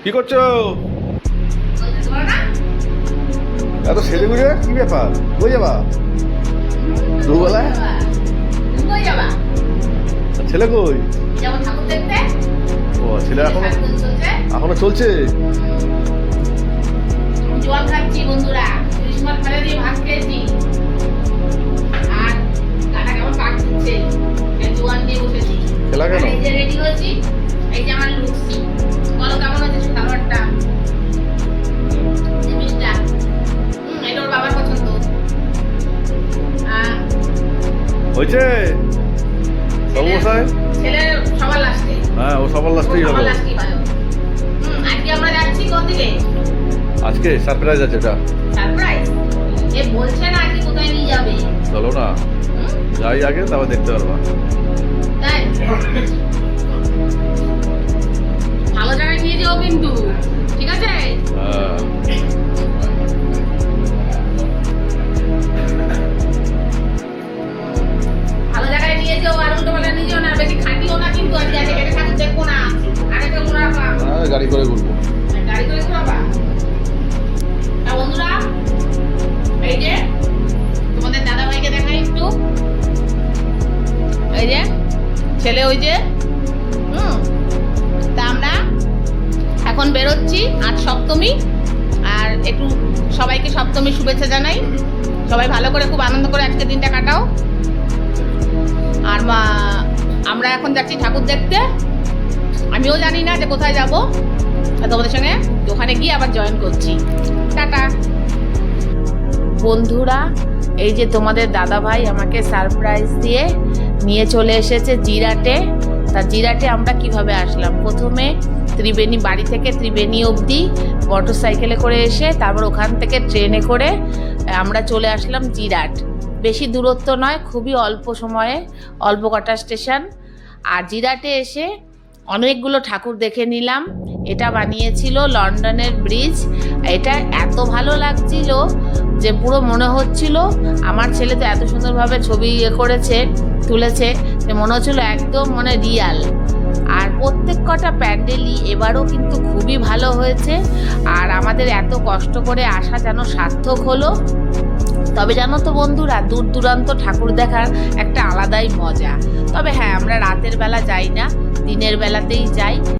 কি করছো? এত সেজে গুজে কি ব্যাপার? কই যাবা দুবেলায়? ছেলে কই? ও ছেলে এখনো চলছে। জল খাচ্ছি বন্ধুরা, ইলিশ মাছ ফেলে দিয়ে ভাত খেয়েছি আর গাটা কেমন পাক দিচ্ছে, জোয়ান দিয়ে বসেছি। খেলা কেন? এই যে রেডি হয়েছি, এই যে আমার লুচি। বলো কেমন হচ্ছে সালোয়ারটা, জিনিসটা? এটা ওর বাবার পছন্দ। হয়েছে সমস্যায়? ছেলে সবার লাস্টে। হ্যাঁ, ও সবার লাস্টেই হবে। আজকে আমরা যাচ্ছি কোন দিকে? আজকে সারপ্রাইজ আছে এটা। সারপ্রাইজ? এ বলছে না আজকে কোথায় নিয়ে যাবে। চলো না যাই আগে, তারপর দেখতে পারবা। তাই ভালো জায়গায় নিয়ে যাও কিন্তু, ঠিক আছে? হ্যাঁ ভালো জায়গায় নিয়ে যাও, আর উল্টো পাল্টা নিয়ে যাও না, বেশি খাটিও না কিন্তু। আজকে আজকে কেটে খাটি দেখবো না, আগে তো ঘোরা গাড়ি করে ঘুরবো। গাড়ি করে ঘোরাবা। তা বন্ধুরা, এই যে তোমাদের দাদা ভাইকে দেখাই একটু। এই যে ছেলে, ওই যে তা আমরা এখন বেরোচ্ছি। আজ সপ্তমী, আর একটু সবাইকে সপ্তমী শুভেচ্ছা জানাই। সবাই ভালো করে খুব আনন্দ করে আজকে দিনটা কাটাও। আর আমরা এখন যাচ্ছি ঠাকুর দেখতে। আমিও জানি না যে কোথায় যাব, তোমাদের সঙ্গে ওখানে গিয়ে আবার জয়েন করছি। টাটা বন্ধুরা। এই যে তোমাদের দাদা ভাই আমাকে সারপ্রাইজ দিয়ে নিয়ে চলে এসেছে জিরাটে। তা জিরাটে আমরা কিভাবে আসলাম? প্রথমে ত্রিবেণী, বাড়ি থেকে ত্রিবেণী অবধি মোটর সাইকেলে করে এসে তারপর ওখান থেকে ট্রেনে করে আমরা চলে আসলাম জিরাট। বেশি দূরত্ব নয়, খুবই অল্প সময়ে, অল্প কটা স্টেশন। আর জিরাটে এসে অনেকগুলো ঠাকুর দেখে নিলাম। এটা বানিয়েছিল লন্ডনের ব্রিজ। এটা এত ভালো লাগছিল যে পুরো মনে হচ্ছিল, আমার ছেলে তো এত সুন্দরভাবে ছবি করেছে, তুলেছে, যে মনে হচ্ছিল একদম মানে রিয়াল। আর প্রত্যেক কটা প্যান্ডেলই এবারও কিন্তু খুবই ভালো হয়েছে। আর আমাদের এত কষ্ট করে আসা যেন সার্থক হলো। তবে জানো তো বন্ধুরা, দূর দূরান্ত ঠাকুর দেখার একটা আলাদাই মজা। তবে হ্যাঁ, আমরা রাতের বেলা যাই না, দিনের বেলাতেই যাই।